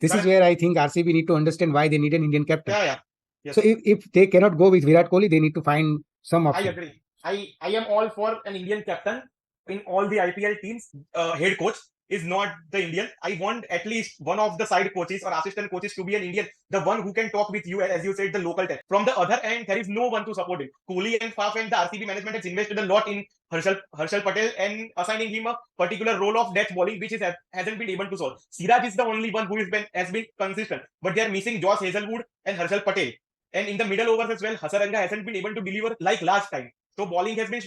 This is where I think RCB need to understand why they need an Indian captain. Yeah. Yes. So if they cannot go with Virat Kohli, they need to find some option. I agree. I am all for an Indian captain in all the IPL teams. Head coach is not the Indian. I want at least one of the side coaches or assistant coaches to be an Indian, the one who can talk with you, as you said, the local talent. From the other end, there is no one to support him. Kohli and Faf and the RCB management has invested a lot in Harshal Patel and assigning him a particular role of death bowling, which hasn't been able to solve. Siraj is the only one who has been consistent, but they are missing Josh Hazelwood and Harshal Patel. And in the middle overs as well, Hasaranga hasn't been able to deliver like last time. So bowling has been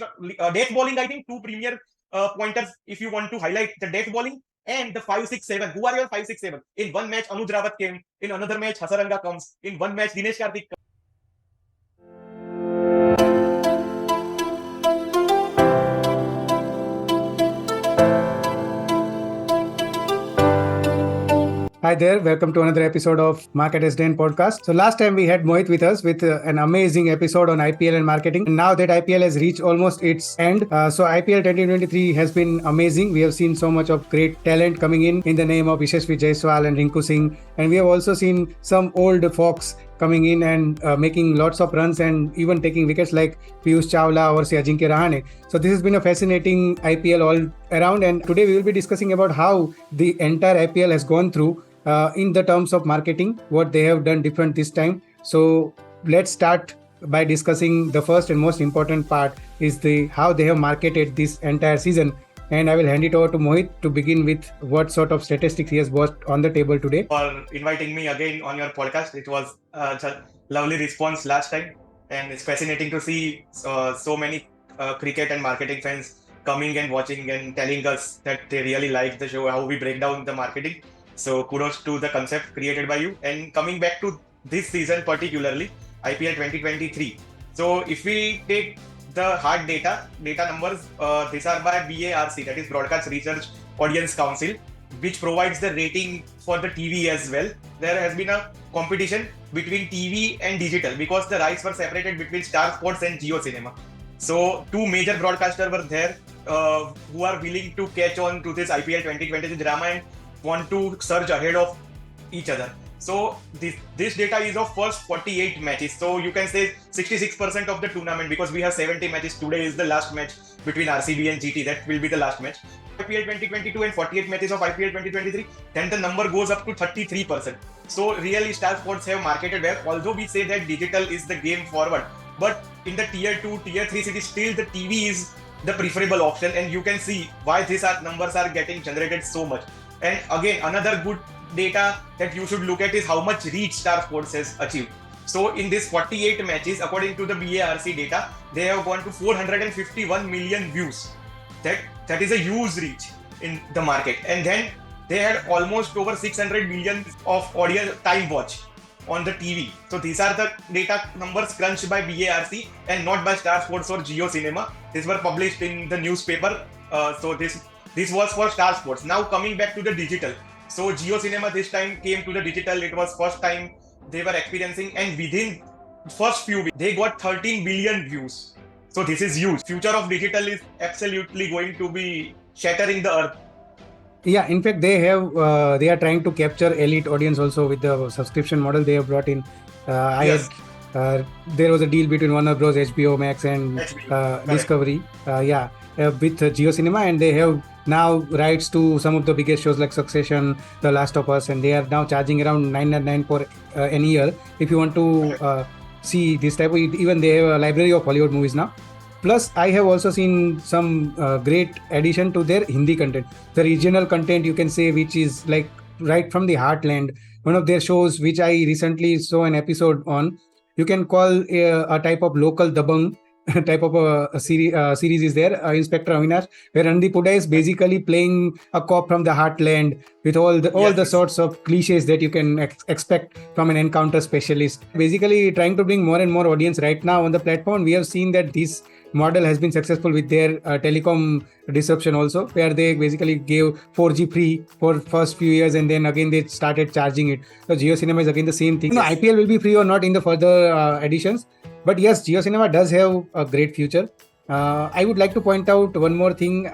death bowling. I think two premier pointers if you want to highlight the death bowling and the 5-6-7. Who are your 5-6-7? In one match, Anuj Rawat came. In another match, Hasaranga comes. In one match, Dinesh Karthik comes. Hi there, welcome to another episode of Market SDN podcast. So last time we had Mohit with us with an amazing episode on IPL and marketing. And now that IPL has reached almost its end, so IPL 2023 has been amazing. We have seen so much of great talent coming in the name of Yashasvi Jaiswal and Rinku Singh. And we have also seen some old folks coming in and making lots of runs and even taking wickets like Piyush Chawla or say Ajinkya Rahane. So this has been a fascinating IPL all around, and today we will be discussing about how the entire IPL has gone through in the terms of marketing, what they have done different this time. So let's start by discussing the first and most important part is how they have marketed this entire season. And I will hand it over to Mohit to begin with what sort of statistics he has brought on the table today. For inviting me again on your podcast. It was a lovely response last time, and it's fascinating to see so many cricket and marketing fans coming and watching and telling us that they really like the show, how we break down the marketing. So kudos to the concept created by you. And coming back to this season particularly, IPL 2023. So if we take the hard data numbers, these are by BARC, that is Broadcast Research Audience Council, which provides the rating for the TV as well. There has been a competition between TV and digital because the rights were separated between Star Sports and Jio Cinema. So two major broadcasters were there who are willing to catch on to this IPL 2023 drama and want to surge ahead of each other. So this data is of first 48 matches. So you can say 66% of the tournament, because we have 70 matches. Today is the last match between RCB and GT. That will be the last match. IPL 2022 and 48 matches of IPL 2023. Then the number goes up to 33%. So really Star Sports have marketed well. Although we say that digital is the game forward, but in the tier 2, tier 3 cities, still the TV is the preferable option. And you can see why these numbers are getting generated so much. And again, another good data that you should look at is how much reach Star Sports has achieved. So in this 48 matches, according to the BARC data, they have gone to 451 million views. That is a huge reach in the market. And then they had almost over 600 million of audience time watch on the TV. So these are the data numbers crunched by BARC and not by Star Sports or Jio Cinema. These were published in the newspaper. So this was for Star Sports. Now coming back to the digital. So Jio Cinema this time came to the digital. It was first time they were experiencing, and within first few weeks, they got 13 billion views. So this is huge. Future of digital is absolutely going to be shattering the earth. Yeah, in fact, they are trying to capture elite audience also with the subscription model they have brought in. Yes. There was a deal between Warner Bros, HBO Max and Discovery. With Jio Cinema, and they have now rights to some of the biggest shows like Succession, The Last of Us, and they are now charging around $9.99 for an year. If you want to see this type of, even they have a library of Hollywood movies now. Plus, I have also seen some great addition to their Hindi content. The regional content, you can say, which is like right from the heartland. One of their shows, which I recently saw an episode on, you can call a type of local dabang type of a series is there, Inspector Avinash, where Randeep Hooda is basically playing a cop from the heartland with all the sorts of cliches that you can expect from an encounter specialist. Basically trying to bring more and more audience right now on the platform. We have seen that this model has been successful with their telecom disruption also, where they basically gave 4G free for first few years and then again they started charging it. So Jio Cinema is again the same thing. No, IPL will be free or not in the further editions. But yes, Jio Cinema does have a great future. I would like to point out one more thing.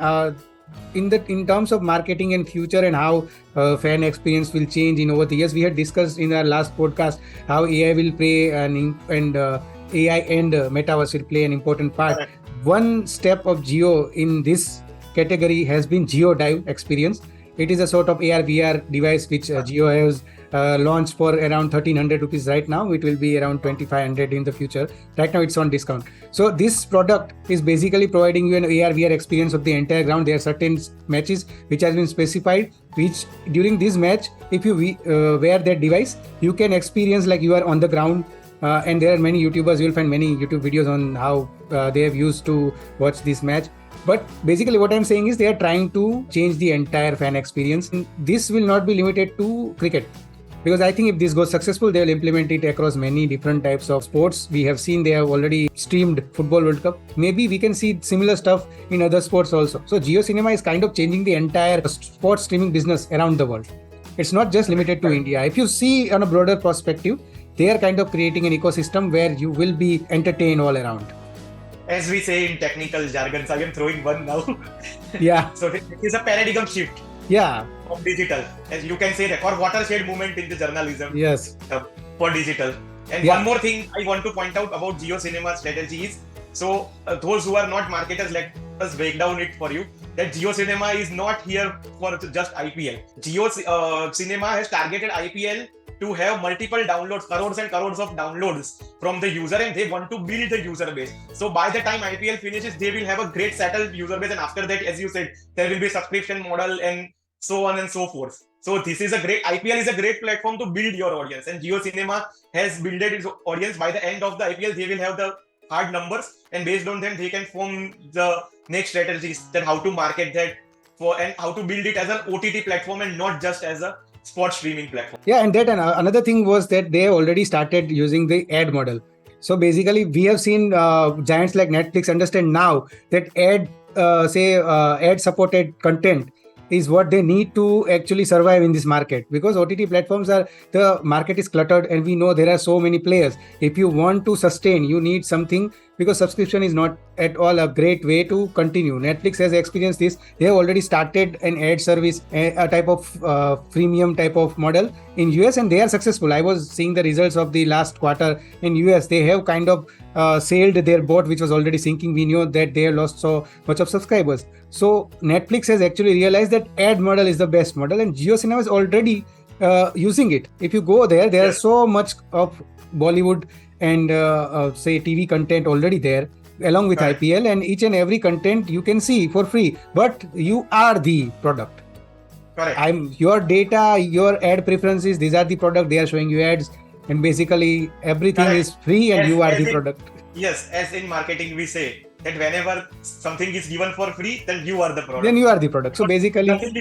in terms of marketing and future and how fan experience will change in over the years, we had discussed in our last podcast how AI will play AI and metaverse will play an important part. Correct. One step of Geo in this category has been Geo Dive experience. It is a sort of AR VR device which Geo has launched for around 1300 rupees right now. It will be around 2500 in the future. Right now it's on discount. So this product is basically providing you an AR VR experience of the entire ground. There are certain matches which has been specified, which during this match, if you wear that device, you can experience like you are on the ground. And there are many YouTubers, you'll find many YouTube videos on how they have used to watch this match. But basically what I'm saying is they are trying to change the entire fan experience. And this will not be limited to cricket. Because I think if this goes successful, they will implement it across many different types of sports. We have seen they have already streamed Football World Cup. Maybe we can see similar stuff in other sports also. So Geo Cinema is kind of changing the entire sports streaming business around the world. It's not just limited to India. If you see on a broader perspective, they are kind of creating an ecosystem where you will be entertained all around. As we say in technical jargons, I am throwing one now. Yeah. So it is a paradigm shift. Yeah. Of digital, as you can say, or watershed movement in the journalism. Yes. For digital. And one more thing I want to point out about Geo Cinema strategy is, so those who are not marketers, let us break down it for you, that Geo Cinema is not here for just IPL. Geo Cinema has targeted IPL to have multiple downloads, crores and crores of downloads from the user, and they want to build the user base. So by the time IPL finishes, they will have a great settled user base, and after that, as you said, there will be subscription model and so on and so forth. So this is a great, IPL is a great platform to build your audience, and Geo Cinema has built its audience. By the end of the IPL, they will have the hard numbers, and based on them, they can form the next strategies, then how to market that for, and how to build it as an OTT platform and not just as a sports streaming platform. Yeah, and that another thing was that they already started using the ad model. So basically, we have seen giants like Netflix understand now that ad supported content is what they need to actually survive in this market, because OTT platforms the market is cluttered and we know there are so many players. If you want to sustain, you need something, because subscription is not at all a great way to continue. Netflix has experienced this. They have already started an ad service, a type of freemium type of model in US, and they are successful. I was seeing the results of the last quarter in US. They have kind of sailed their boat, which was already sinking. We knew that they have lost so much of subscribers. So Netflix has actually realized that ad model is the best model, and Geo Cinema is already using it. If you go there, there are so much of Bollywood and say TV content already there, along with IPL, and each and every content you can see for free, but you are the product. Correct. Your data, your ad preferences, these are the product. They are showing you ads, and basically everything is free, and you are the product. Yes, as in marketing we say that whenever something is given for free, then you are the product. Then you are the product. So basically nothing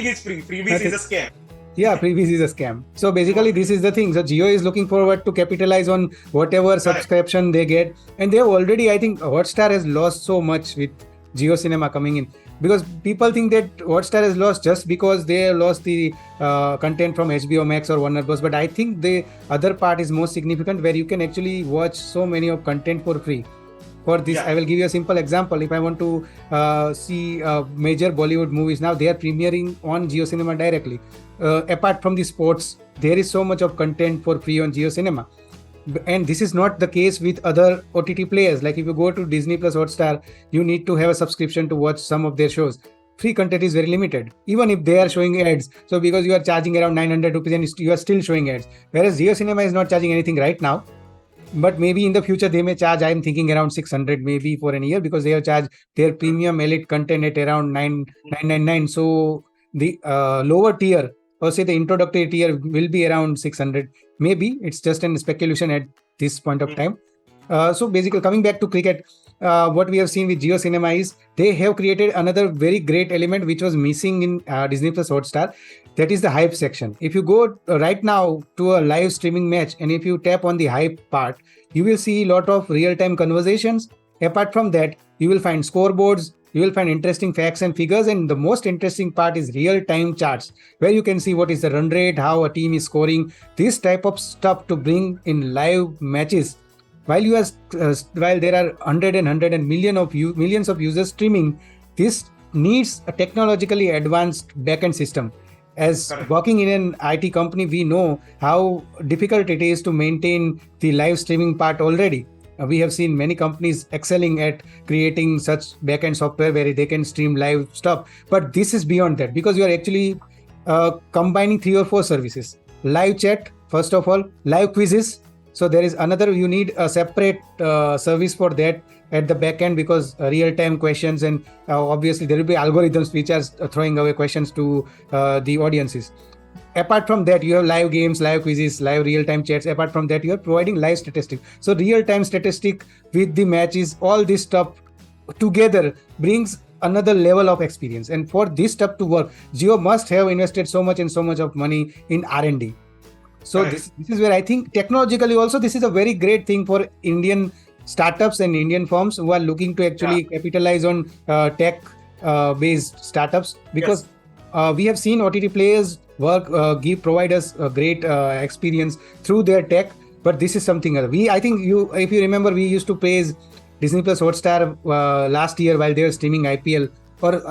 is free. Freebies is a scam. Yeah, freebies is a scam. So basically this is the thing. So Geo is looking forward to capitalize on whatever subscription they get, and they have already, I think Hotstar has lost so much with Geo Cinema coming in, because people think that Hotstar has lost just because they have lost the content from HBO Max or Warner Bros. But I think the other part is most significant, where you can actually watch so many of content for free. For this, I will give you a simple example. If I want to see major Bollywood movies, now they are premiering on Geo Cinema directly. Apart from the sports, there is so much of content for free on Geo Cinema. And this is not the case with other OTT players. Like if you go to Disney Plus Hotstar, you need to have a subscription to watch some of their shows. Free content is very limited, even if they are showing ads. So because you are charging around 900 rupees and you are still showing ads. Whereas Geo Cinema is not charging anything right now. But maybe in the future they may charge, I'm thinking around 600 maybe for an year, because they have charged their premium elite content at around 999. So the lower tier, or say the introductory tier, will be around 600. Maybe it's just a speculation at this point of time. So basically coming back to cricket, what we have seen with Geo Cinema is they have created another very great element which was missing in Disney Plus Hotstar. That is the hype section. If you go right now to a live streaming match, and if you tap on the hype part, you will see a lot of real-time conversations. Apart from that, you will find scoreboards, you will find interesting facts and figures, and the most interesting part is real-time charts, where you can see what is the run rate, how a team is scoring, this type of stuff to bring in live matches. While there are hundred and millions of users streaming, this needs a technologically advanced backend system. As Correct. working in an IT company, we know how difficult it is to maintain the live streaming part already. We have seen many companies excelling at creating such backend software where they can stream live stuff. But this is beyond that, because you are actually combining 3 or 4 services. Live chat, first of all, live quizzes. So there is another, you need a separate service for that at the back end, because real-time questions, and obviously there will be algorithms which are throwing away questions to the audiences. Apart from that, you have live games, live quizzes, live real-time chats. Apart from that, you are providing live statistics. So real-time statistic with the matches, all this stuff together brings another level of experience. And for this stuff to work, Jio must have invested so much and so much of money in R&D. So this is where I think technologically also this is a very great thing for Indian startups and Indian firms who are looking to actually capitalize on tech based startups, because we have seen OTT players work provide us a great experience through their tech. But this is something else. I think if you remember, we used to praise Disney Plus Hotstar last year while they were streaming IPL, or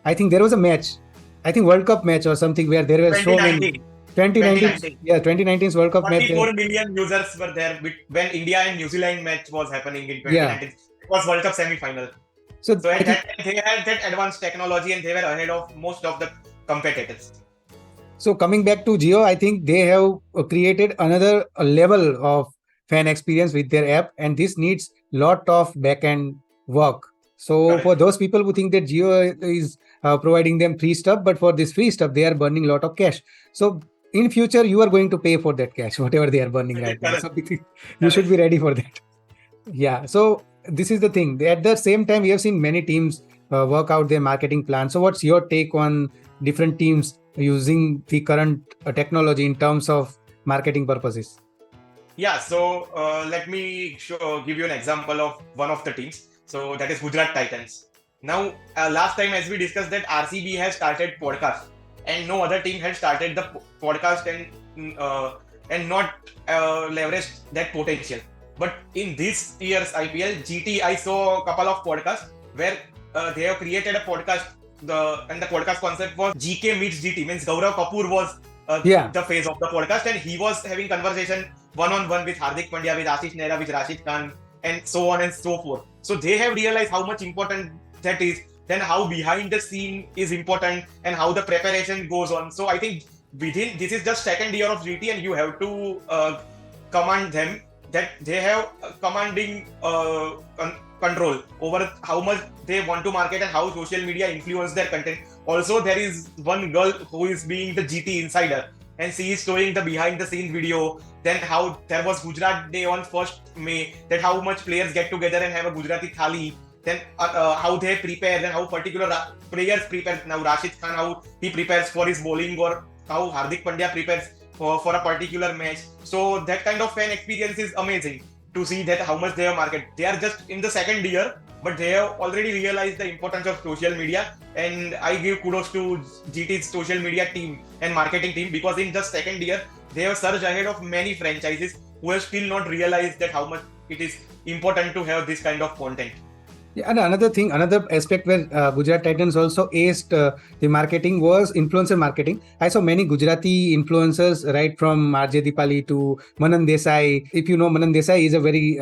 I think there was a match, I think World Cup match or something, where there were so many. 2019. Yeah, 2019's World Cup match. 44 million users were there when India and New Zealand match was happening in 2019. It was World Cup semi-final. So at that time, they had that advanced technology and they were ahead of most of the competitors. So coming back to Jio, I think they have created another level of fan experience with their app, and this needs lot of back-end work. So for those people who think that Jio is providing them free stuff, but for this free stuff, they are burning a lot of cash. So in future, you are going to pay for that cash, whatever they are burning right now. So you should be ready for that. Yeah. So this is the thing. At the same time, we have seen many teams work out their marketing plan. So what's your take on different teams using the current technology in terms of marketing purposes? Yeah. So let me give you an example of one of the teams. So that is Gujarat Titans. Now, last time as we discussed that RCB has started podcast, and no other team had started the podcast and not leveraged that potential. But in this year's IPL, GT, I saw a couple of podcasts where they have created a podcast. And the podcast concept was GK meets GT. Means Gaurav Kapoor was the face of the podcast, and he was having conversation one-on-one with Hardik Pandya, with Ashish Nehra, with Rashid Khan, and so on and so forth. So they have realized how much important that is, then how behind the scene is important, and how the preparation goes on. So I think this is just second year of GT, and you have to command them, that they have commanding control over how much they want to market and how social media influence their content. Also, there is one girl who is being the GT insider, and she is showing the behind the scenes video. Then how there was Gujarat Day on 1st May, that how much players get together and have a Gujarati thali. Then how they prepare, and how particular players prepare. Now Rashid Khan, how he prepares for his bowling, or how Hardik Pandya prepares for a particular match. So that kind of fan experience is amazing to see that how much they have market. They are just in the second year, but they have already realized the importance of social media. And I give kudos to GT's social media team and marketing team, because in just second year, they have surged ahead of many franchises who have still not realized that how much it is important to have this kind of content. Yeah, and another aspect where Gujarat Titans also aced the marketing was influencer marketing. I saw many Gujarati influencers, right from RJ Dipali to Manan Desai. If you know Manan Desai, is a very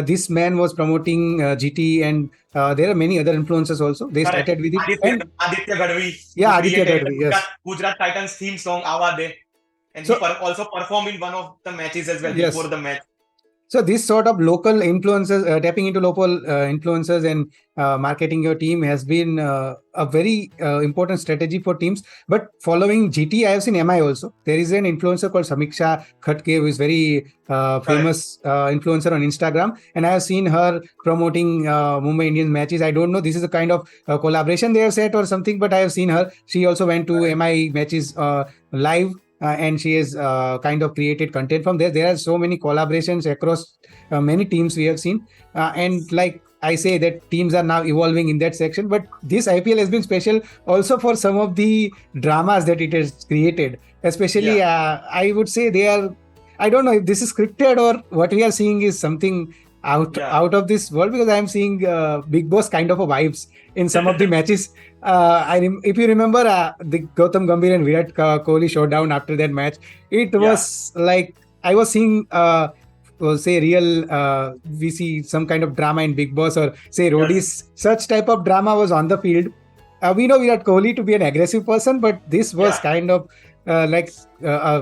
this man was promoting GT, and there are many other influencers also. They started with it. Aditya Gadvi. Yeah, Aditya Gadvi. Yes. Gujarat Titans theme song Awa De, and he also performed in one of the matches as well before the match. So this sort of local influencers, tapping into local influencers and marketing your team has been a very important strategy for teams. But following GT, I have seen MI also. There is an influencer called Samiksha Khatke, who is very famous influencer on Instagram. And I have seen her promoting Mumbai Indians matches. I don't know, this is a kind of collaboration they have set or something, but I have seen her. She also went to MI matches live. And she has kind of created content from there. There are so many collaborations across many teams we have seen. And like I say, that teams are now evolving in that section. But this IPL has been special also for some of the dramas that it has created. Especially, I would say they are, I don't know if this is scripted or what we are seeing is something Yeah, out of this world, because I'm seeing Big Boss kind of a vibes in some of the matches. If you remember the Gautam Gambhir and Virat Kohli showdown after that match, it yeah, was like I was seeing say real we see some kind of drama in Big Boss, or say yes, roadies. Such type of drama was on the field. We know Virat Kohli to be an aggressive person, but this was yeah, kind of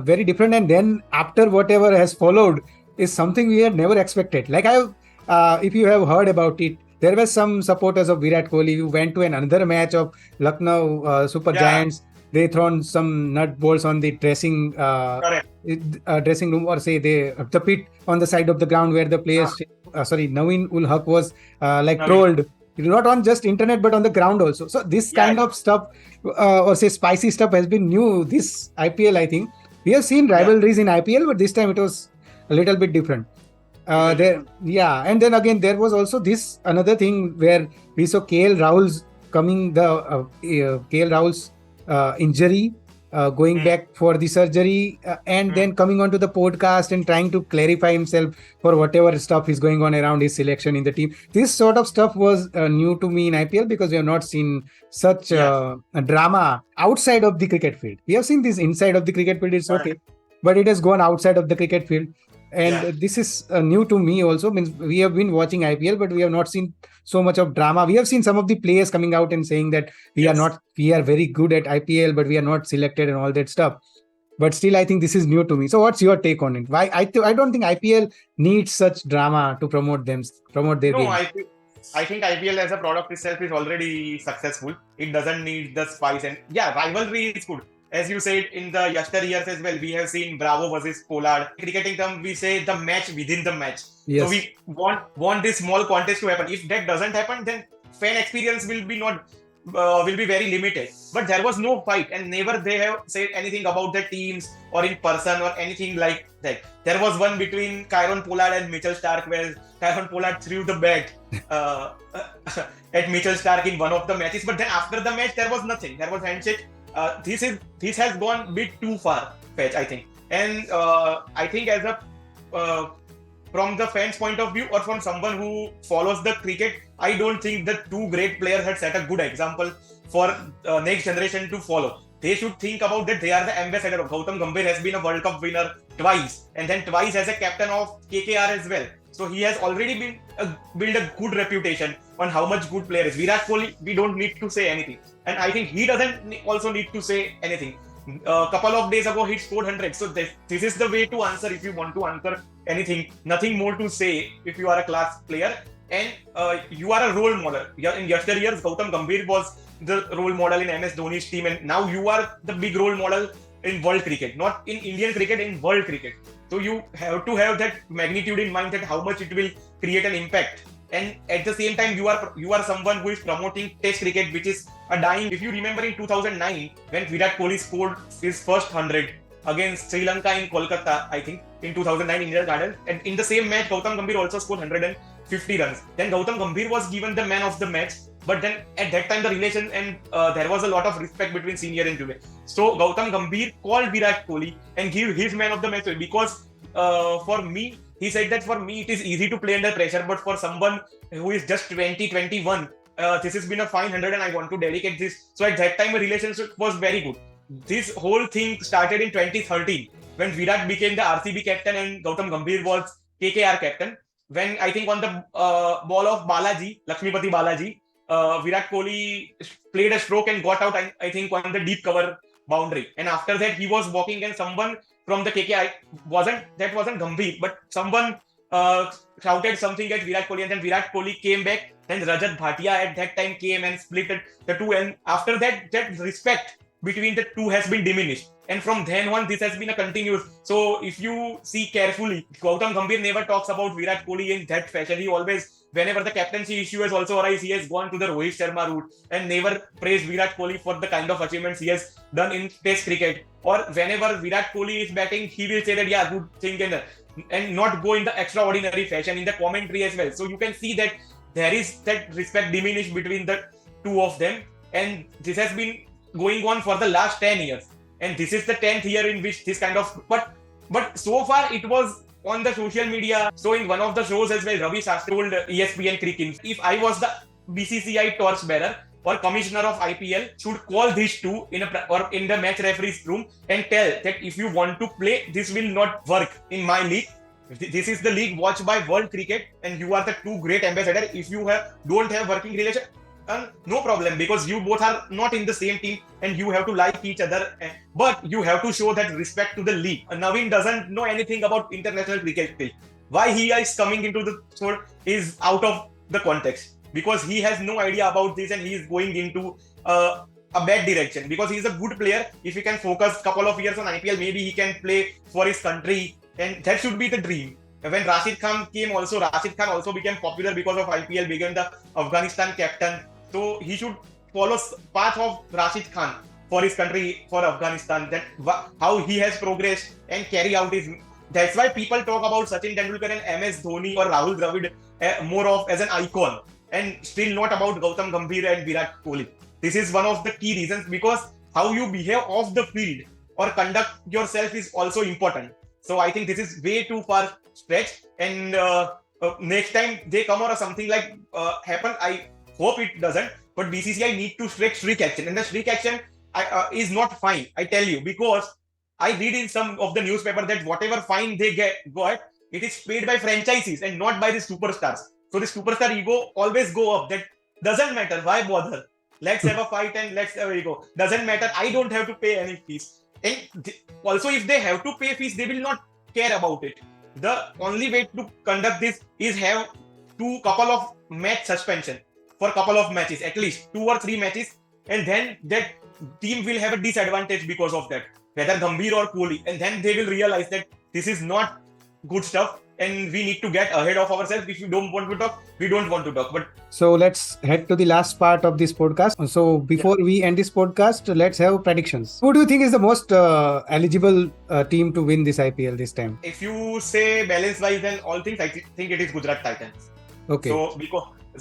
very different. And then after whatever has followed is something we had never expected. Like if you have heard about it, there were some supporters of Virat Kohli who went to another match of Lucknow Super yeah, Giants. They thrown some nut bolts on the correct. dressing room, or say the pit on the side of the ground where the Uh, players. Sorry, Naveen ul Haq was like Naveen. trolled, not on just internet but on the ground also. So this Yeah, kind of stuff, or say spicy stuff, has been new this IPL. I think we have seen yeah, rivalries in IPL, but this time it was a little bit different. little bit. Yeah, and then again there was also this another thing where we saw KL Rahul's KL Rahul's injury, going Hmm. back for the surgery, and Hmm. then coming onto the podcast and trying to clarify himself for whatever stuff is going on around his selection in the team. This sort of stuff was new to me in IPL, because we have not seen such Yeah, a drama outside of the cricket field. We have seen this inside of the cricket field, it's correct. okay, but it has gone outside of the cricket field. And Yeah, this is new to me also. Means we have been watching IPL, but we have not seen so much of drama. We have seen some of the players coming out and saying that yes. we are very good at IPL, but we are not selected and all that stuff. But still, I think this is new to me. So, what's your take on it? Why I don't think IPL needs such drama to promote their No, game. I think IPL as a product itself is already successful. It doesn't need the spice, and yeah, rivalry is good. As you said in the yesteryears as well, we have seen Bravo versus Pollard. Cricketing term, we say the match within the match. So Yes. we want this small contest to happen. If that doesn't happen, then fan experience will be not will be very limited. But there was no fight, and never they have said anything about the teams or in person or anything like that. There was one between Kyron Pollard and Mitchell Stark, where Kyron Pollard threw the bat uh, at Mitchell Stark in one of the matches. But then after the match, there was nothing. There was handshake. This has gone a bit too far fetch, I think. And I think as a uh, from the fans' point of view or from someone who follows the cricket, I don't think the two great players had set a good example for next generation to follow. They should think about that they are the ambassador. Gautam Gambhir has been a World Cup winner twice, and then twice as a captain of KKR as well. So he has already been built a good reputation on how much good player is. Virat Kohli, we don't need to say anything, and I think he doesn't also need to say anything. A couple of days ago, he scored 100. So this is the way to answer if you want to answer anything. Nothing more to say if you are a class player and you are a role model. In yesteryears, Gautam Gambhir was the role model in MS Dhoni's team, and now you are the big role model in world cricket, not in Indian cricket, in world cricket. So you have to have that magnitude in mind, that how much it will create an impact. And at the same time, you are someone who is promoting Test cricket, which is a dying. If you remember in 2009, when Virat Kohli scored his first 100 against Sri Lanka in Kolkata, I think in 2009 Indian Garden, and in the same match, Gautam Gambhir also scored 150 runs. Then Gautam Gambhir was given the man of the match. But then at that time, the relation and there was a lot of respect between senior and junior. So Gautam Gambhir called Virat Kohli and give his man of the match, because for me, he said that for me it is easy to play under pressure, but for someone who is just 20, 21, this has been a fine 100 and I want to dedicate this. So at that time, a relationship was very good. This whole thing started in 2013 when Virat became the RCB captain and Gautam Gambhir was KKR captain. When I think on the ball of Balaji, Lakshmipati Balaji, Virat Kohli played a stroke and got out, I think, on the deep cover boundary. And after that, he was walking and someone from the KKR wasn't Gambhir, but someone shouted something at Virat Kohli, and then Virat Kohli came back. Then Rajat Bhatia at that time came and split the two, and after that, that respect between the two has been diminished. And from then on, this has been a continuous. So if you see carefully, Gautam Gambhir never talks about Virat Kohli in that fashion. He always, whenever the captaincy issue has also arisen, he has gone to the Rohit Sharma route and never praised Virat Kohli for the kind of achievements he has done in Test cricket. Or whenever Virat Kohli is batting, he will say that, yeah, good thing, and not go in the extraordinary fashion in the commentary as well. So you can see that there is that respect diminished between the two of them, and this has been going on for the last 10 years, and this is the 10th year in which this kind of but so far it was on the social media. So in one of the shows as well, Ravi Shastri told ESPN Cricket, if I was the BCCI torchbearer or commissioner of IPL, should call these two or in the match referee's room and tell that if you want to play, this will not work in my league. This is the league watched by world cricket, and you are the two great ambassadors. If you don't have working relation, no problem, because you both are not in the same team and you have to like each other, but you have to show that respect to the league. Naveen doesn't know anything about international cricket. Why he is coming into the sport is out of the context, because he has no idea about this and he is going into a bad direction, because he is a good player. If he can focus a couple of years on IPL, maybe he can play for his country, and that should be the dream. When Rashid Khan came also, Rashid Khan also became popular because of IPL, became the Afghanistan captain. So he should follow path of Rashid Khan for his country, for Afghanistan. That how he has progressed and carry out his. That's why people talk about Sachin Tendulkar and MS Dhoni or Rahul Dravid more of as an icon, and still not about Gautam Gambhir and Virat Kohli. This is one of the key reasons, because how you behave off the field or conduct yourself is also important. So I think this is way too far stretched, and next time they come or something like happen, I hope it doesn't, but BCCI need to take strict action, and the strict action is not fine, I tell you, because I read in some of the newspaper that whatever fine they got, it is paid by franchises and not by the superstars. So the superstar ego always go up. That doesn't matter. Why bother? Let's have a fight and let's have ego. Doesn't matter. I don't have to pay any fees. And also, if they have to pay fees, they will not care about it. The only way to conduct this is have couple of match suspension for a couple of matches, at least 2 or 3 matches, and then that team will have a disadvantage because of that, whether Gambhir or Kohli, and then they will realize that this is not good stuff and we need to get ahead of ourselves. If you don't want to talk, we don't want to talk. But so let's head to the last part of this podcast. So before we end this podcast, let's have predictions. Who do you think is the most eligible team to win this IPL this time? If you say balance wise and all things, I think it is Gujarat Titans. Okay. So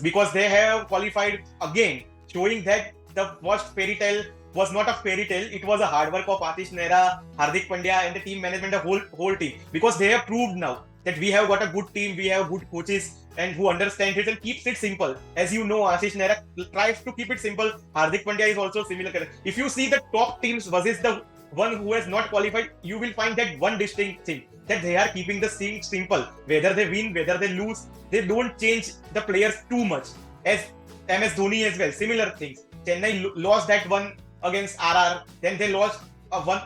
because they have qualified again, showing that the first fairy tale was not a fairy tale. It was a hard work of Atish Nehra, Hardik Pandya, and the team management, the whole team. Because they have proved now that we have got a good team, we have good coaches, and who understand it and keeps it simple. As you know, Atish Nehra tries to keep it simple. Hardik Pandya is also similar. If you see the top teams versus the one who has not qualified, you will find that one distinct thing, that they are keeping the thing simple. Whether they win, whether they lose, they don't change the players too much. As MS Dhoni as well, similar things. Chennai lost that one against RR, then they lost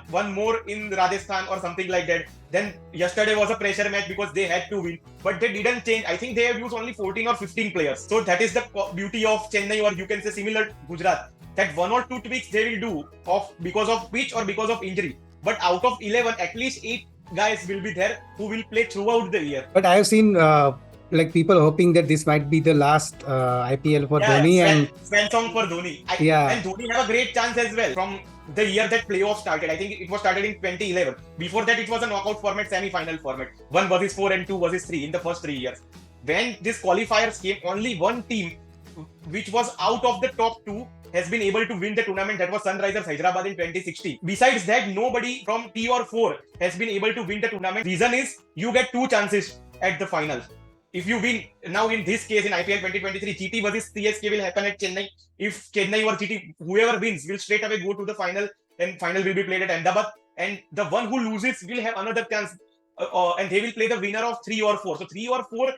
one more in Rajasthan or something like that. Then yesterday was a pressure match because they had to win, but they didn't change. I think they have used only 14 or 15 players. So that is the beauty of Chennai, or you can say similar Gujarat, that 1 or 2 tweaks they will do because of pitch or because of injury. But out of 11, at least 8 guys will be there who will play throughout the year. But I have seen like people hoping that this might be the last IPL for Dhoni, and swan song for Dhoni. And Dhoni have a great chance as well from the year that playoff started. I think it was started in 2011. Before that, it was a knockout format, semi-final format. 1 versus 4 and 2 versus 3 in the first 3 years. When this qualifiers came, only one team which was out of the top 2 has been able to win the tournament. That was Sunrisers Hyderabad in 2016. Besides that, nobody from 3 or 4 has been able to win the tournament. Reason is you get 2 chances at the finals. If you win, now in this case in IPL 2023, GT versus CSK will happen at Chennai. If Chennai or GT, whoever wins, will straight away go to the final, and final will be played at Ahmedabad. And the one who loses will have another chance, and they will play the winner of 3 or 4. So 3 or 4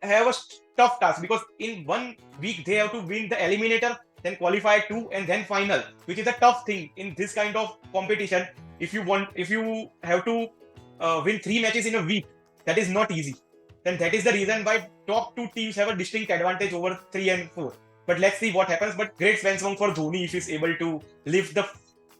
have a tough task, because in 1 week they have to win the eliminator, then qualify 2, and then final, which is a tough thing in this kind of competition. If you have to win 3 matches in a week, that is not easy. Then that is the reason why top 2 teams have a distinct advantage over 3 and 4. But let's see what happens. But great swan song for Dhoni if he's able to lift the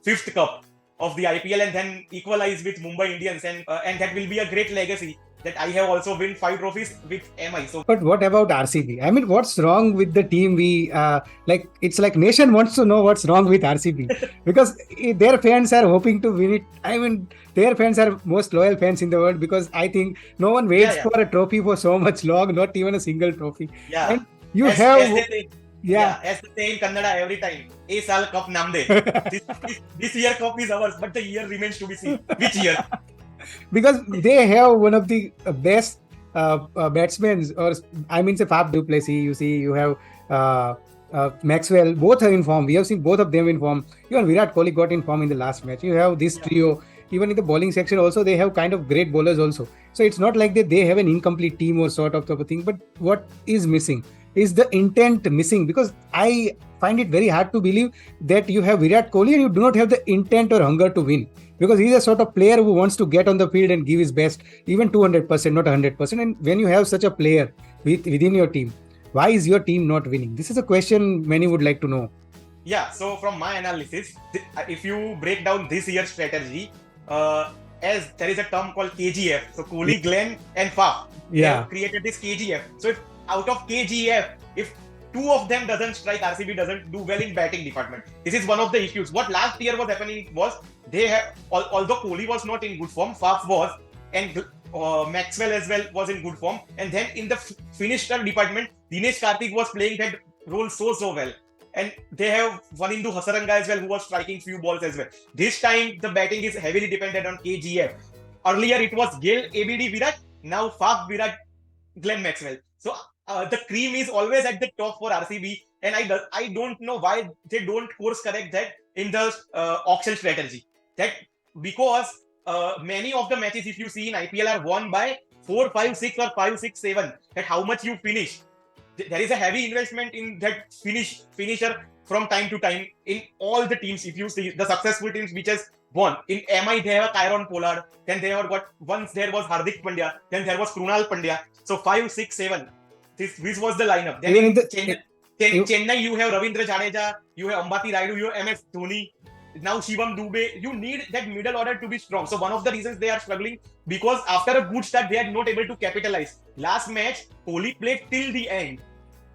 5th cup of the IPL and then equalize with Mumbai Indians, and that will be a great legacy, that I have also won 5 trophies with MI. So, but what about RCB? I mean, what's wrong with the team? It's like nation wants to know what's wrong with RCB because their fans are hoping to win it. I mean, their fans are most loyal fans in the world, because I think no one waits for a trophy for so much long, not even a single trophy. Yeah. And you as they say in Kannada every time, "A saal cup naam de." This year cup is ours, but the year remains to be seen. Which year? because they have one of the best batsmen, or I mean, say Faf du Plessis. You see, you have Maxwell. Both are in form. We have seen both of them in form. Even Virat Kohli got in form in the last match. You have this trio. Even in the bowling section, also they have kind of great bowlers also. So it's not like that they have an incomplete team or sort of type of thing. But what is missing is the intent missing, because I find it very hard to believe that you have Virat Kohli and you do not have the intent or hunger to win, because he's a sort of player who wants to get on the field and give his best, even 200%, not 100%. And when you have such a player within your team, why is your team not winning? This is a question many would like to know. Yeah, so from my analysis, if you break down this year's strategy, as there is a term called KGF, so Kohli, Glenn, and Faf, they have created this KGF. So if out of KGF, if two of them doesn't strike, RCB doesn't do well in batting department. This is one of the issues. What last year was happening was they have, although Kohli was not in good form, Faf was, and Maxwell as well was in good form. And then in the finisher department, Dinesh Karthik was playing that role so well. And they have one into Hasaranga as well, who was striking few balls as well. This time, the batting is heavily dependent on KGF. Earlier, it was Gill, ABD, Virat. Now, Faf, Virat, Glenn Maxwell. So, the cream is always at the top for RCB. And I don't know why they don't course correct that in the auction strategy. That because many of the matches, if you see in IPL, are won by 4, 5, 6 or 5, 6, 7. That how much you finish. There is a heavy investment in that finisher from time to time in all the teams. If you see the successful teams which has won, in MI they have Kyron Pollard, then they have got, once there was Hardik Pandya, then there was Krunal Pandya. So 5, 6, 7. This was the lineup. Then in Chennai you have Ravindra Jadeja, you have Ambati Rayudu, you have MS Dhoni. Now Shivam Dube, you need that middle order to be strong. So one of the reasons they are struggling, because after a good start, they are not able to capitalize. Last match, Kohli played till the end.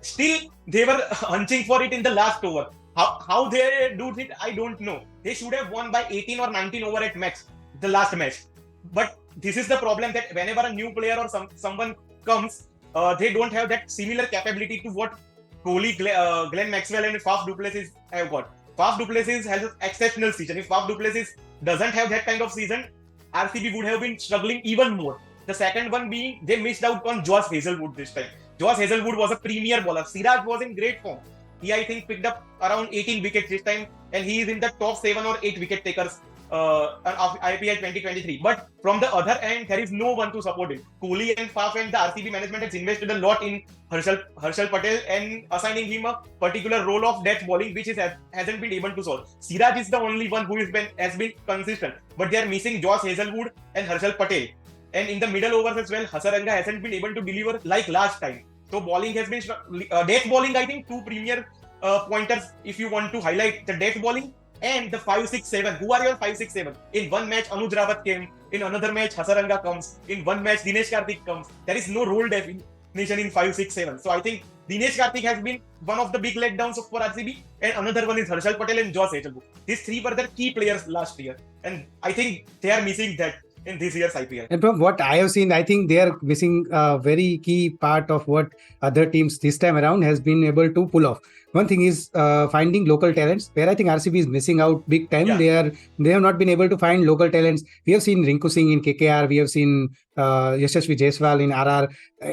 Still, they were hunching for it in the last over. How they do it, I don't know. They should have won by 18 or 19 over at max, the last match. But this is the problem, that whenever a new player or someone comes, they don't have that similar capability to what Kohli, Glenn Maxwell and Faf du Plessis have got. Faf du Plessis has an exceptional season. If Faf du Plessis doesn't have that kind of season, RCB would have been struggling even more. The second one being, they missed out on Josh Hazlewood this time. Josh Hazlewood was a premier bowler. Siraj was in great form. He, I think, picked up around 18 wickets this time, and he is in the top 7 or 8 wicket takers of IPL 2023. But from the other end, there is no one to support him. Kohli and Faf and the RCB management has invested a lot in Harshal Patel and assigning him a particular role of death bowling, which hasn't been able to solve. Siraj is the only one who has been consistent, but they are missing Josh Hazlewood and Harshal Patel. And in the middle overs as well, Hasaranga hasn't been able to deliver like last time. So bowling has been death bowling. I think two premier pointers if you want to highlight: the death bowling and the 5, 6, 7. Who are your 5, 6, 7? In one match, Anuj Rawat came. In another match, Hasaranga comes. In one match, Dinesh Karthik comes. There is no role definition in 5, 6, 7. So I think Dinesh Karthik has been one of the big letdowns for RCB, and another one is Harshal Patel and Josh Hazlewood. These three were the key players last year, and I think they are missing that in this year's IPL. And from what I have seen, I think they are missing a very key part of what other teams this time around has been able to pull off. One thing is finding local talents, where I think RCB is missing out big time. Yeah. They have not been able to find local talents. We have seen Rinku Singh in KKR. We have seen Yashasvi Jaiswal in RR.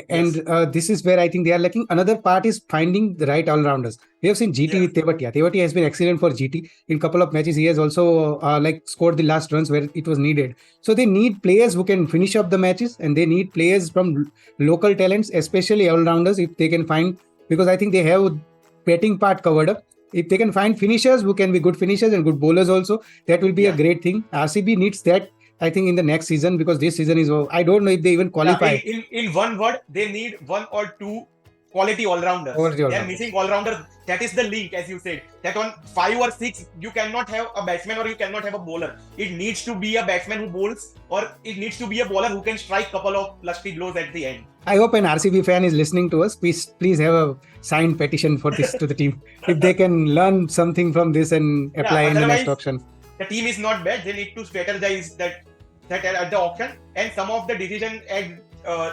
And this is where I think they are lacking. Another part is finding the right all-rounders. We have seen GT with Tewatia. Tewatia has been excellent for GT. In couple of matches, he has also scored the last runs where it was needed. So they need players who can finish up the matches, and they need players from local talents, especially all-rounders, if they can find, because I think they have batting part covered up. If they can find finishers who can be good finishers and good bowlers also, that will be a great thing. RCB needs that, I think, in the next season, because this season is, I don't know if they even qualify. In one word, they need one or two quality all-rounders. They are missing all-rounders. That is the link, as you said. That on 5 or 6, you cannot have a batsman or you cannot have a bowler. It needs to be a batsman who bowls, or it needs to be a bowler who can strike a couple of lusty blows at the end. I hope an RCB fan is listening to us. Please have a signed petition for this to the team. If they can learn something from this and apply in the next auction. The team is not bad. They need to strategize that at the auction, and some of the decision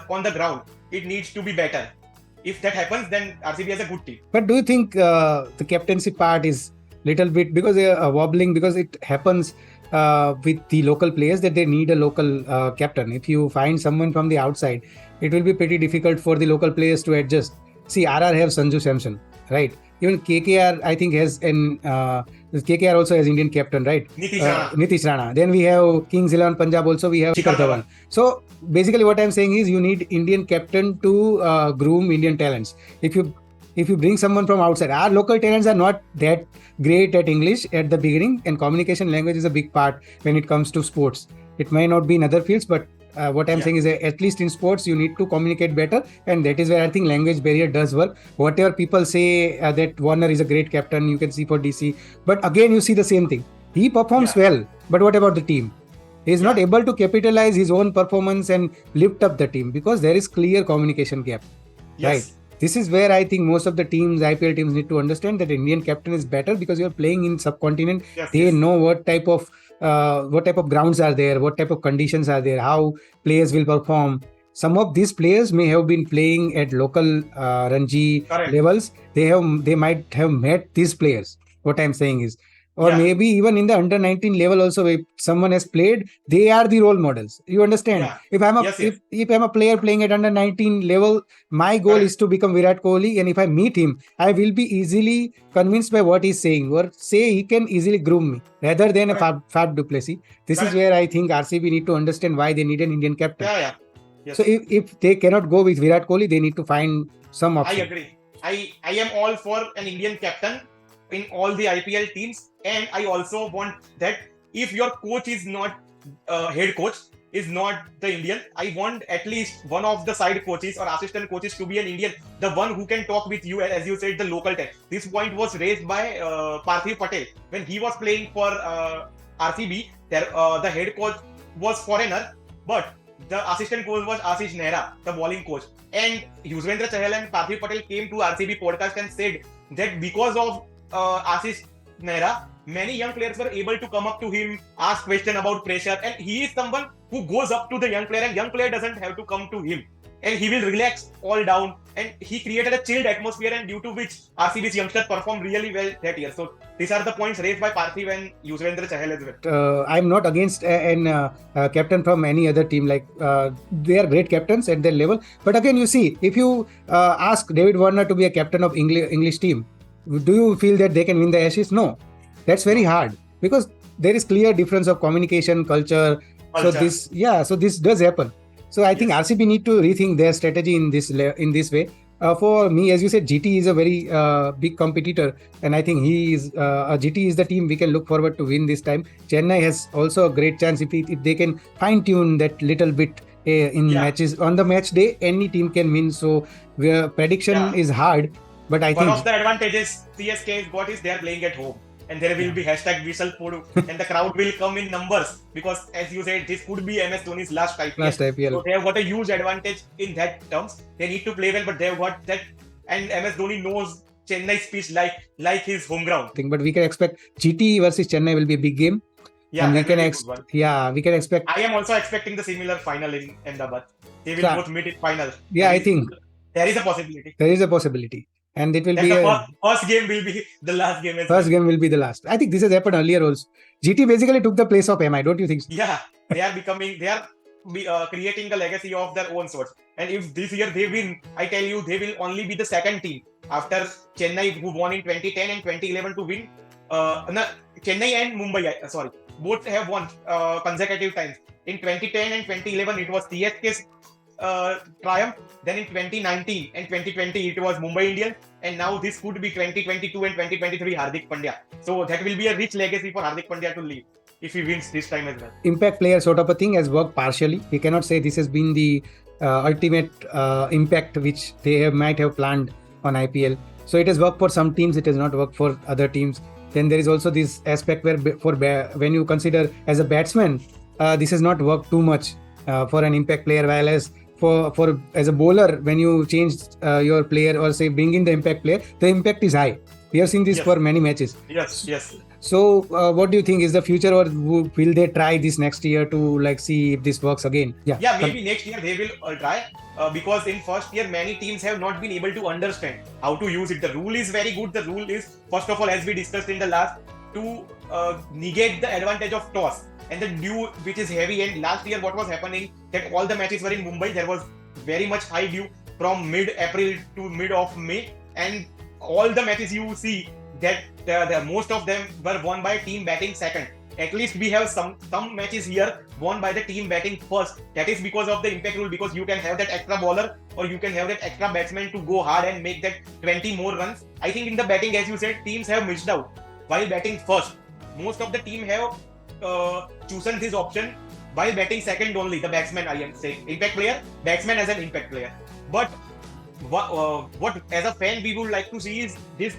on the ground, it needs to be better. If that happens, then RCB has a good team. But do you think the captaincy part is little bit, because they are wobbling, because it happens with the local players that they need a local captain. If you find someone from the outside, it will be pretty difficult for the local players to adjust. See, RR have Sanju Samson, right? Even KKR, I think, has KKR also has Indian captain, right? Nitish Rana. Then we have Kings 11 Punjab also, we have Shikhar Dhawan. So basically what I'm saying is you need Indian captain to groom Indian talents. If you bring someone from outside, our local talents are not that great at English at the beginning, and communication language is a big part when it comes to sports. It may not be in other fields, but what I'm saying is that at least in sports you need to communicate better, and that is where I think language barrier does work. Whatever people say that Warner is a great captain, you can see for DC, but again you see the same thing. He performs well, but what about the team? He is not able to capitalize his own performance and lift up the team because there is clear communication gap. Right. This is where I think most of the teams, IPL teams, need to understand that Indian captain is better because you are playing in subcontinent. They know what type of grounds are there, what type of conditions are there, how players will perform. Some of these players may have been playing at local Ranji levels. They might have met these players. What I'm saying is, or maybe even in the under 19 level also, if someone has played, they are the role models. You understand? If I'm if I'm a player playing at under 19 level, my goal is to become Virat Kohli, and if I meet him, I will be easily convinced by what he's saying, or say he can easily groom me rather than a Fab du Plessis. This is where I think RCB need to understand why they need an Indian captain. So if they cannot go with Virat Kohli, they need to find some option. I agree. I am all for an Indian captain in all the IPL teams, and I also want that if your coach is not head coach, is not the Indian, I want at least one of the side coaches or assistant coaches to be an Indian, the one who can talk with you, as you said, the local tech. This point was raised by Parthiv Patel when he was playing for RCB. The head coach was foreigner, but the assistant coach was Ashish Nehra, the bowling coach. And Yuzvendra Chahal and Parthiv Patel came to RCB podcast and said that because of Ashish Nehra, many young players were able to come up to him, ask question about pressure, and he is someone who goes up to the young player, and young player doesn't have to come to him, and he will relax all down, and he created a chilled atmosphere, and due to which RCB's youngsters performed really well that year. So these are the points raised by Parthiv and Yuzvendra Chahal as well. I'm not against an captain from any other team. Like they are great captains at their level, but again, you see, if you ask David Warner to be a captain of English team, do you feel that they can win the Ashes? No, that's very hard because there is clear difference of communication, culture. So this does happen. So I think RCB need to rethink their strategy in this way. For me, as you said, GT is a very big competitor, and I think GT is the team we can look forward to win this time. Chennai has also a great chance if they can fine tune that little bit in matches on the match day. Any team can win. So prediction is hard. But I think one of the advantages CSK has got is they are playing at home, and there will be #Vishal Podu, and the crowd will come in numbers because, as you said, this could be MS Dhoni's last IPL. So they have got a huge advantage in that terms. They need to play well, but they have got that, and MS Dhoni knows Chennai's pitch like his home ground. But we can expect GT versus Chennai will be a big game. And we can expect. I am also expecting the similar final in Ahmedabad. They will both meet in final. I think there is a possibility. There is a possibility. And it will be the first game will be the last game. Game will be the last. I think this has happened earlier also. GT basically took the place of MI, don't you think so? Yeah, they are creating a legacy of their own sorts. And if this year they win, I tell you, they will only be the second team after Chennai, who won in 2010 and 2011 to win. Chennai and Mumbai, both have won consecutive times. In 2010 and 2011, it was CSK's triumph. Then in 2019 and 2020 it was Mumbai Indians, and now this could be 2022 and 2023 Hardik Pandya. So that will be a rich legacy for Hardik Pandya to leave if he wins this time as well. Impact player sort of a thing has worked partially. We cannot say this has been the ultimate impact which they might have planned on IPL. So it has worked for some teams, it has not worked for other teams. Then there is also this aspect where when you consider as a batsman, this has not worked too much for an impact player, while for as a bowler, when you change your player or say bring in the impact player, the impact is high. We have seen this for many matches. Yes. So what do you think is the future, or will they try this next year to see if this works again? Maybe next year they will try because in first year many teams have not been able to understand how to use it. The rule is very good. The rule is, first of all, as we discussed in the last, to negate the advantage of toss and the dew which is heavy. And last year what was happening, that all the matches were in Mumbai, there was very much high dew from mid-April to mid of May, and all the matches you see that most of them were won by team batting second. At least we have some matches here won by the team batting first. That is because of the impact rule, because you can have that extra bowler or you can have that extra batsman to go hard and make that 20 more runs. I think in the batting, as you said, teams have missed out while batting first. Most of the team have chosen this option while batting second only. The batsman, I am saying, impact player, batsman as an impact player. But what as a fan we would like to see is this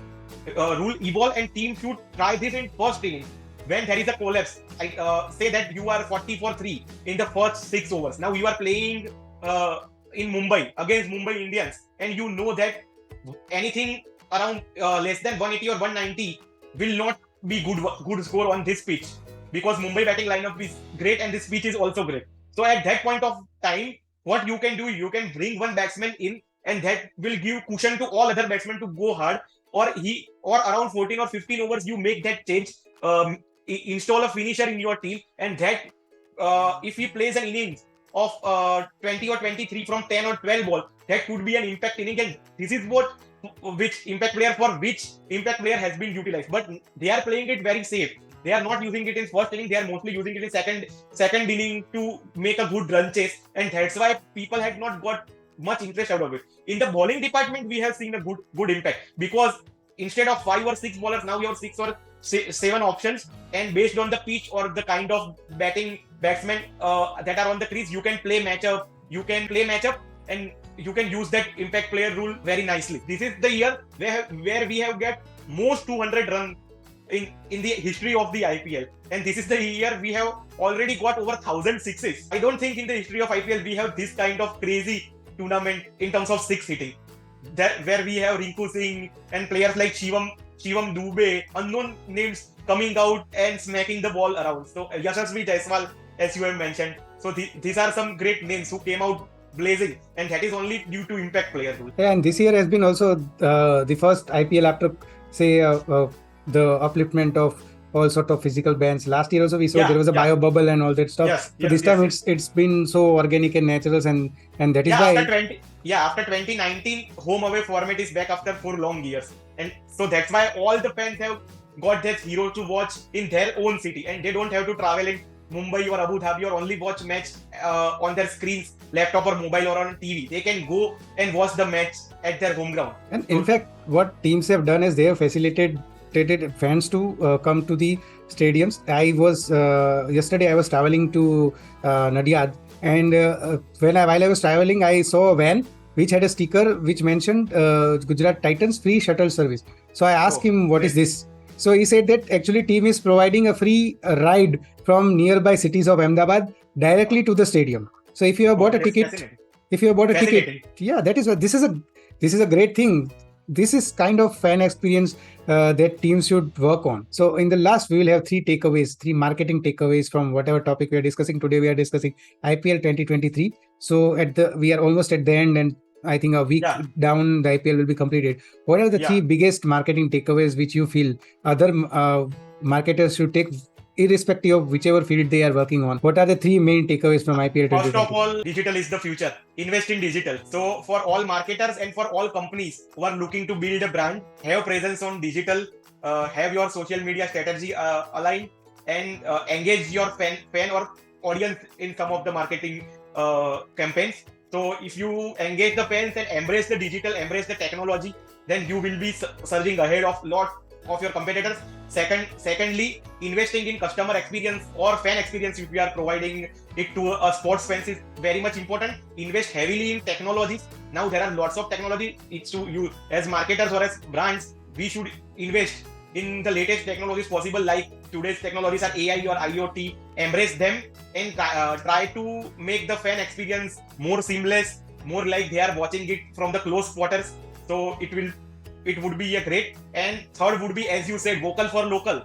rule evolve, and team should try this in first innings. When there is a collapse, I say that you are 40 for 3 in the first 6 overs. Now you are playing in Mumbai against Mumbai Indians, and you know that anything around less than 180 or 190 will not be good score on this pitch, because Mumbai batting lineup is great and this pitch is also great. So at that point of time, what you can do, you can bring one batsman in, and that will give cushion to all other batsmen to go hard. Or around 14 or 15 overs, you make that change. Install a finisher in your team, and that if he plays an innings of 20 or 23 from 10 or 12 ball, that could be an impact inning. And this is what which impact player has been utilized. But they are playing it very safe. They are not using it in first inning. They are mostly using it in second inning to make a good run chase, and that's why people had not got much interest out of it. In the bowling department, we have seen a good impact, because instead of 5 or 6 bowlers, now you have 6 or 7 options, and based on the pitch or the kind of batsmen that are on the crease, you can play matchup. And you can use that impact player rule very nicely. This is the year where we have got most 200 runs in the history of the IPL, and this is the year we have already got over 1,000 sixes. I don't think in the history of IPL we have this kind of crazy tournament in terms of six hitting, that where we have Rinku Singh and players like Shivam Dubey, unknown names coming out and smacking the ball around. So Yashasvi Jaiswal, as you have mentioned. So these are some great names who came out blazing, and that is only due to impact player rule. Yeah, and this year has been also the first IPL after, say, the upliftment of all sort of physical bans. Last year also we saw there was a bio bubble and all that stuff. So this time it's been so organic and natural, and that is why after 2019 home away format is back after 4 long years, and so that's why all the fans have got that hero to watch in their own city, and they don't have to travel in Mumbai or Abu Dhabi or only watch match on their screens, laptop or mobile or on TV. They can go and watch the match at their home ground. And in fact, what teams have done is they have facilitated fans to come to the stadiums. Yesterday I was traveling to Nadiad, and while I was traveling, I saw a van which had a sticker which mentioned Gujarat Titans free shuttle service. So I asked him, what is this? So he said that actually team is providing a free ride from nearby cities of Ahmedabad directly to the stadium. So if you have bought a ticket, yeah, that is this is a great thing. This is kind of fan experience that teams should work on. So in the last, we will have 3 marketing takeaways from whatever topic we are discussing. Today we are discussing IPL 2023. So we are almost at the end, and I think a week down the IPL will be completed. What are the 3 biggest marketing takeaways which you feel other marketers should take, irrespective of whichever field they are working on? What are the 3 main takeaways from IPL 2023? First of all, digital is the future. Invest in digital. So for all marketers and for all companies who are looking to build a brand, have presence on digital, have your social media strategy aligned, and engage your fan or audience in some of the marketing campaigns. So if you engage the fans and embrace the digital, embrace the technology, then you will be surging ahead of lot of your competitors. Secondly, investing in customer experience or fan experience, if we are providing it to a sports fans, is very much important. Invest heavily in technologies. Now there are lots of technology. It's to you as marketers or as brands, we should invest in the latest technologies possible, like today's technologies are AI or IoT. Embrace them and try to make the fan experience more seamless, more like they are watching it from the close quarters. So it would be a great. And third would be, as you said, vocal for local.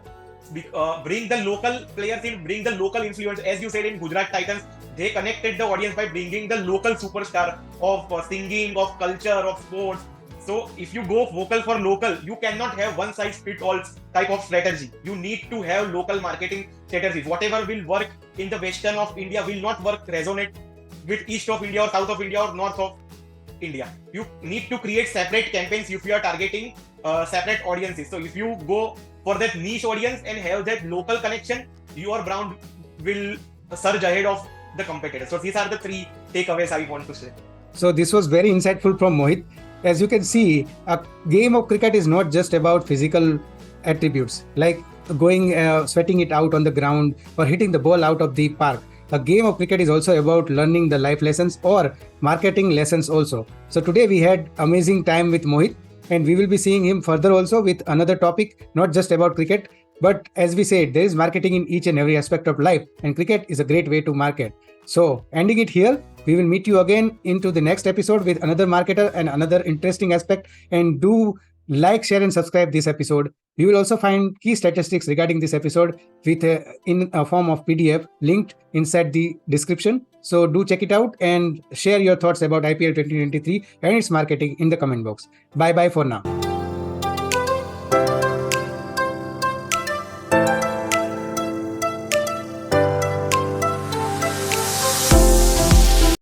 Bring the local players in, bring the local influence. As you said in Gujarat Titans, they connected the audience by bringing the local superstar of singing, of culture, of sports. So if you go vocal for local, you cannot have one size fit all type of strategy. You need to have local marketing strategies. Whatever will work in the western of India will not resonate with east of India or south of India or north of India. You need to create separate campaigns if you are targeting separate audiences. So if you go for that niche audience and have that local connection, your brand will surge ahead of the competitors. So these are the three takeaways I want to say. So this was very insightful from Mohit. As you can see, a game of cricket is not just about physical attributes like going sweating it out on the ground or hitting the ball out of the park. A game of cricket is also about learning the life lessons or marketing lessons also. So today we had amazing time with Mohit, and we will be seeing him further also with another topic, not just about cricket. But as we said, there is marketing in each and every aspect of life, and cricket is a great way to market. So ending it here, we will meet you again into the next episode with another marketer and another interesting aspect. And do like, share, and subscribe this episode. You will also find key statistics regarding this episode with in a form of PDF linked inside the description. So do check it out and share your thoughts about IPL 2023 and its marketing in the comment box. Bye bye for now.